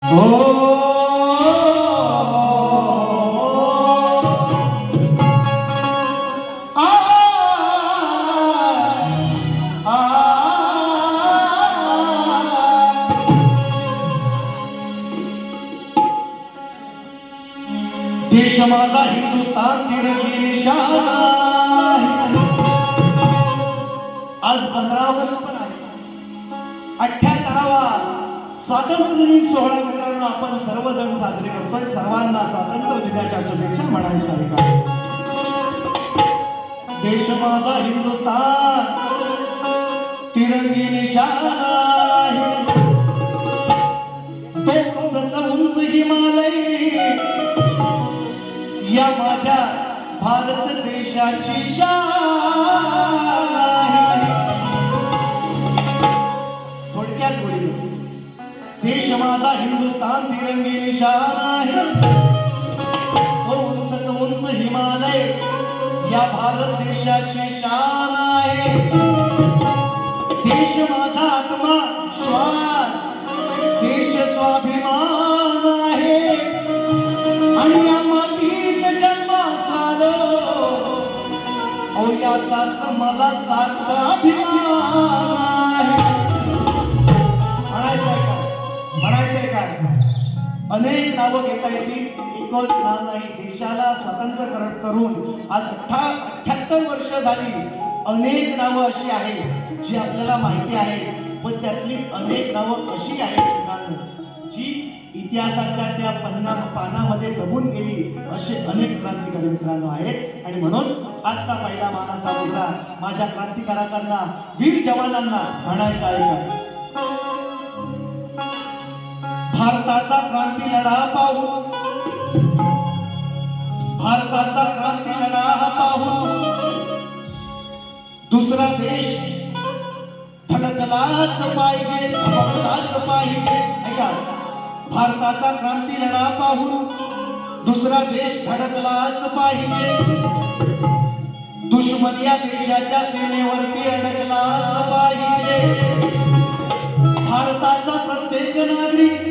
देश माझा हिंदुस्थान तिरंगी निशाण आहे. आज 15 ऑगस्ट पण आहे. 78वा स्वातंत्र्य सोहळा मित्रांनो आपण सर्वजण साजरे करतोय. सर्वांना स्वातंत्र्य दिनाच्या शुभेच्छा म्हणायचं आहे का. देश माझा हिंदुस्थान तिरंगी निशाण आहे. तो उंच हिमालय या माझ्या भारत देशाची शान आहे. थोडक्यात बोललो, देश माझा हिंदुस्थान तिरंगी निशान आहे. तो उंच हिमालय या भारत देशाची शान आहे. देश माझा आत्मा श्वास, देश स्वाभिमान आहे. आणि या मातीत जन्मास आलो याचाच मला सार्थ अभिमान आहे. म्हणायचंय काय अनेक नावं घेता येतील, एकच नाव नाही. देशाला स्वातंत्र्य करून आज 78 वर्ष झाली. अनेक नावं अशी आहेत जी आपल्याला माहिती आहे, पण त्यातली अनेक नावं अशी आहेत जी इतिहासाच्या त्या पानामध्ये दबून गेली. असे अनेक क्रांतिकारी मित्रांनो आहेत. आणि म्हणून आजचा पहिला मानाचा मुद्दा माझ्या क्रांतिकारकांना, वीर जवानांना म्हणायचा आहे का. भारताचा क्रांती लढा पाहू, भारताचा क्रांती लढा पाहू दुसरा देश धडकलाच पाहिजे, धडकलाच पाहिजे. ऐका, भारताचा क्रांती लढा पाहून दुसरा देश धडकलाच पाहिजे. दुश्मन या देशाच्या सीमेवरती अडकलाच पाहिजे. भारताचा प्रत्येक नागरिक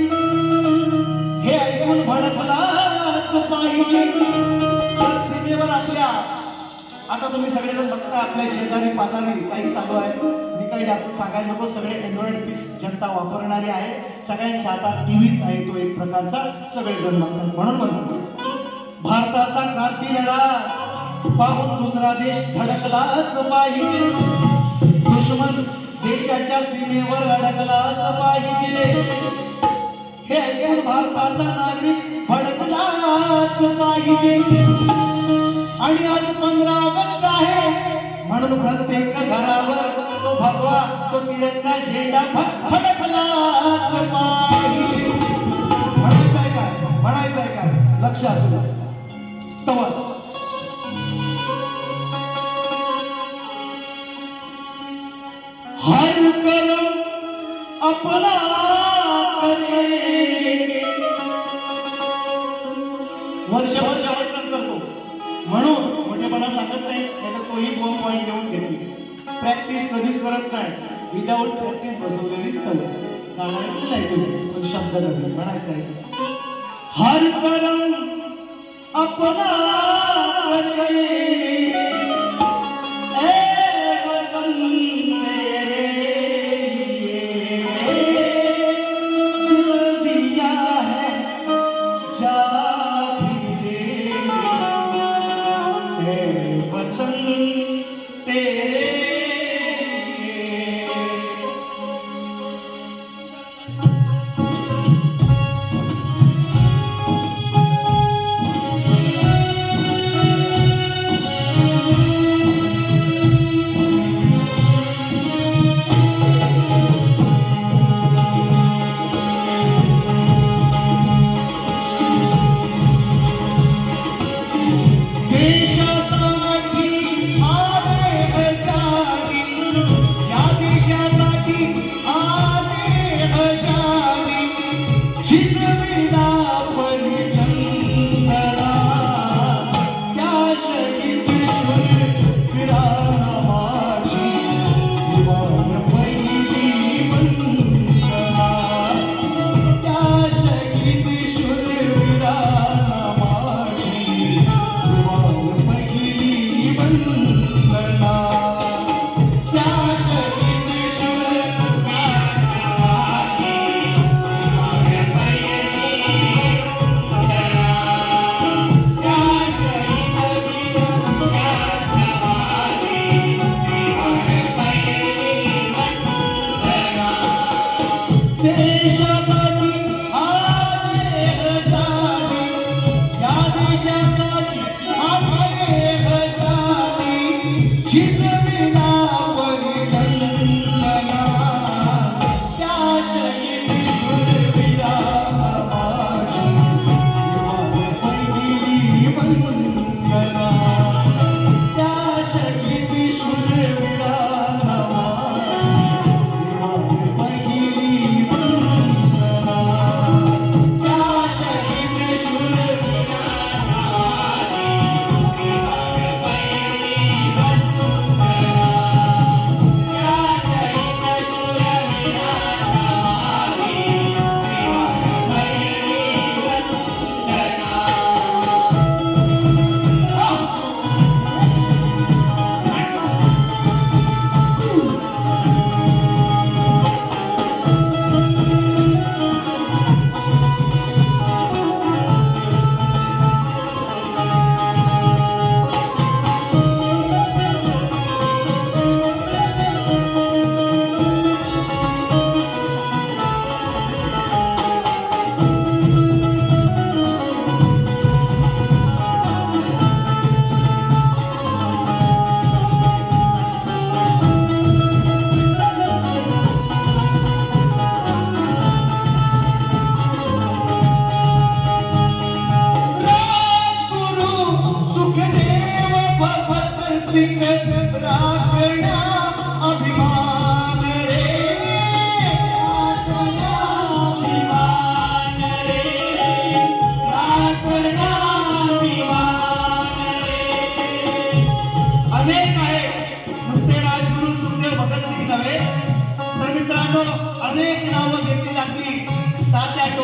हे ऐकून भडकलाच पाहिजे. सीमेवर आपल्या आता तुम्ही सगळेजण बघता आपल्या शेजारी पाजारी काही चालू आहे. मी काही जास्त सांगायला नको, सगळे अँड्रॉइड पीस जनता वापरणारी आहे. सगळ्यांच्या हातात टीव्हीच आहे तो एक प्रकारचा, सगळेजण बघतात. म्हणून म्हणतो भारताचा क्रांती लढा पाहून दुसरा देश धडकलाच पाहिजे. दुश्मन देशाच्या सीमेवर अडकलाच पाहिजे. हे ऐकून भारताचा नागरिक भडकलाच पाहिजे. आणि आज 15 ऑगस्ट आहे म्हणून प्रत्येक घरावर तो भगवा, तो तिरंगा झेंडा फडकलाच पाहिजे. म्हणायचंय काय लक्ष असू द्या. स्तवन हर कलम अपना करेंगे. वर्षभर शेवटपर्यंत करतो म्हणून मोठेपणा सांगत नाही, त्याला तोही 2 पॉईंट घेऊन घेतली. प्रॅक्टिस कधीच करत नाही. विदाऊट प्रॅक्टिस बसवलेली स्थळ गाणं नाही तुम्ही, पण शब्द नव्हे. म्हणायचं आहे हर कलम अपना करेंगे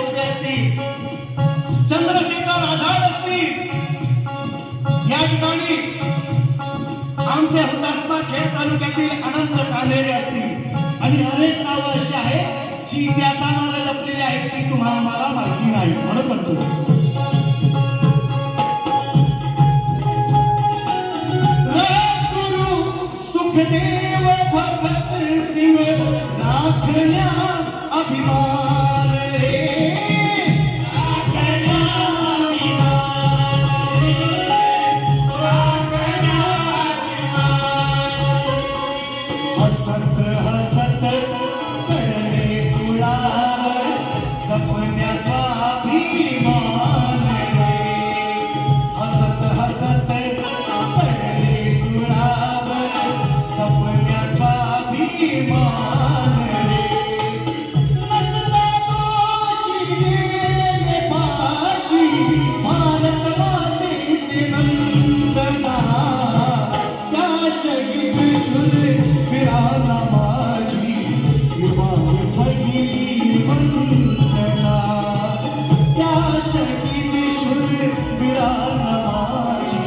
टोपे असतील, चंद्रशेखर आझाद असतील, या ठिकाणी आमचे हुतात्मा खेड तालुक्यातील अनंत कान्हेरे असतील आणि अनेक नावं अशी आहेत जी इतिहासामध्ये जपलेली आहेत ती तुम्हाला मला माहिती नाही म्हणून म्हणतो. सुखदेव भगत सिंह राखण्या अभिमान रे, राखण्या अभिमान रे, राखण्या अभिमान. हसत हसत चढले सुळावर जपण्या स्वाभिमान रे, हसत हसत चढले सुळावर जपण्या स्वाभिमान रे. नसता दोषी गेले पाशी भारत मातेचे नंदना, त्या शहीद शूरवीरांना माझी विमान पहिली वंदना, त्या शहीद शूरवीरांना माझी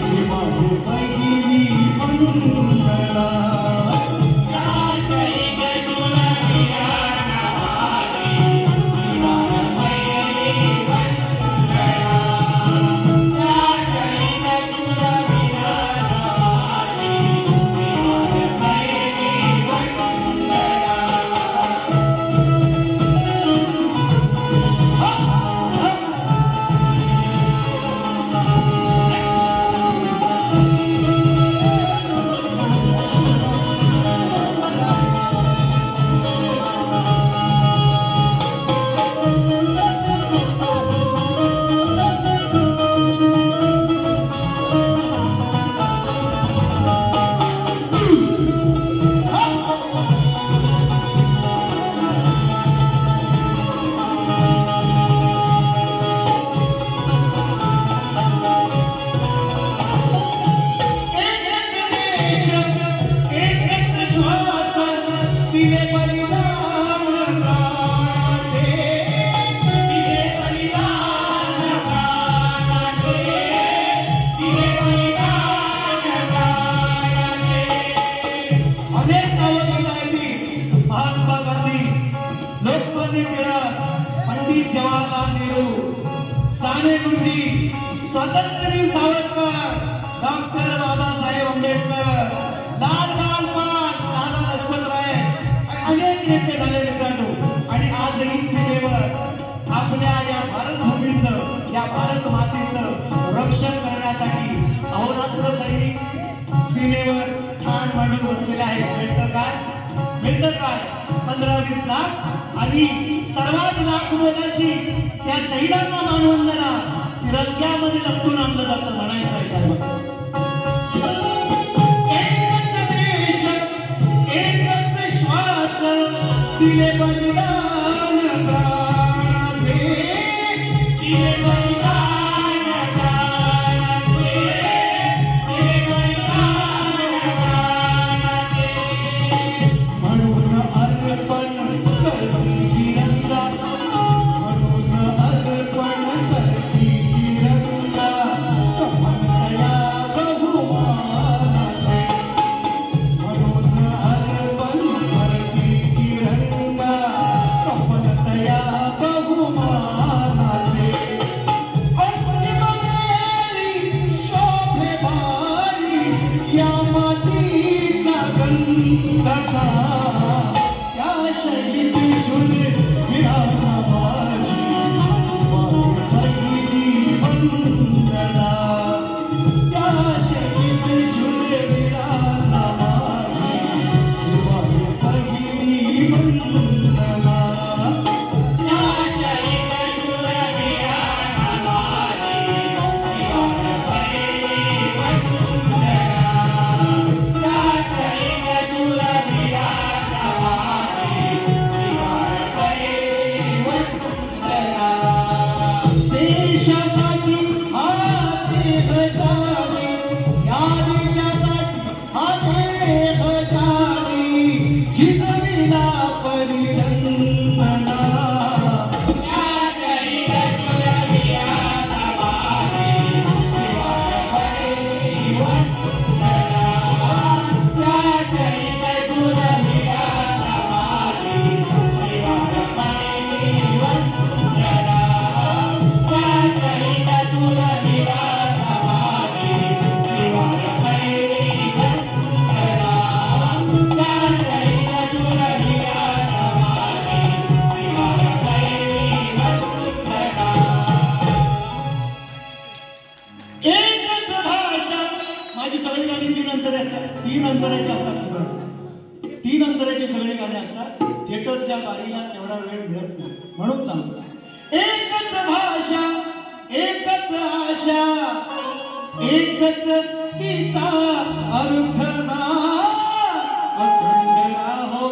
विमान पहिली वंदना. महात्मा गांधी, लोकमान्य टिळक, पंडित जवाहरलाल नेहरू, साने गुरुजी, स्वातंत्र्यवीर सावरकर, डॉक्टर बाबासाहेब आंबेडकर, लाल बालपाल, लाला लजपतराय, अनेक नेते झाले मित्रांनो. आणि आजही सीमेवर आपल्या या भारत भूमीचं, या भारत मातेचं रक्षण करण्यासाठी अहोरात्र सैनिक सीमेवर ठाण मांडून बसलेले आहेत. भेटतं काय 15-20 लाख आणि सर्वात लाख मोलाची त्या शहीदांना मानवंदना तिरंग्यामध्ये लपटून आणलं जातं म्हणायचं आहे त्याला. एकच देश, एकच श्वास, दिले बलिदान प्राणाचे, दिले बलिदान प्राणाचे, दिले बलिदान प्राणाचे. म्हणून अर्पण करती तिरंगा, म्हणून अर्पण करती तिरंगा, कमळया बहुमानाचे. म्हणून अर्पण करती तिरंगा, गाणे असतात, थिएटरच्या बारीला तेवढा वेळ मिळत नाही, म्हणून सांगतो. एकच भाषा, एकच आशा, एकच तिचा अर्थ ना, अखंड राहो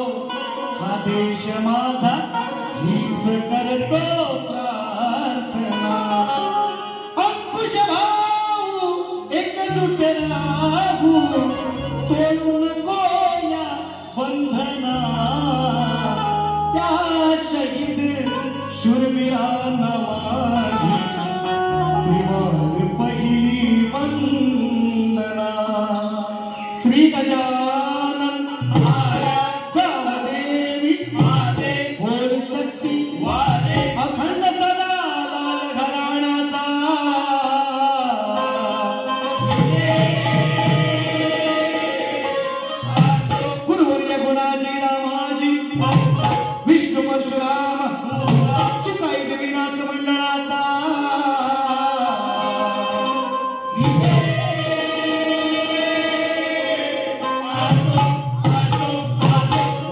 हा देश माझा, हीच करतो प्रार्थना. अंकुश भाऊ एकजुट राहू, तोडून कोया बंधना, त्या शहीद शूरवीरांना माझी त्रिवार पहिली वंदना. श्री गजानन गावदेवी भोर शक्ती अखंड सदा लाल घराण्याचा. गुरुवर्य गुणाजी रामाजी विष्णू परशुराम सुकाई देवीनाथ मंडळाचा.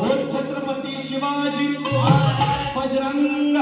और छत्रपती शिवाजी बजरंग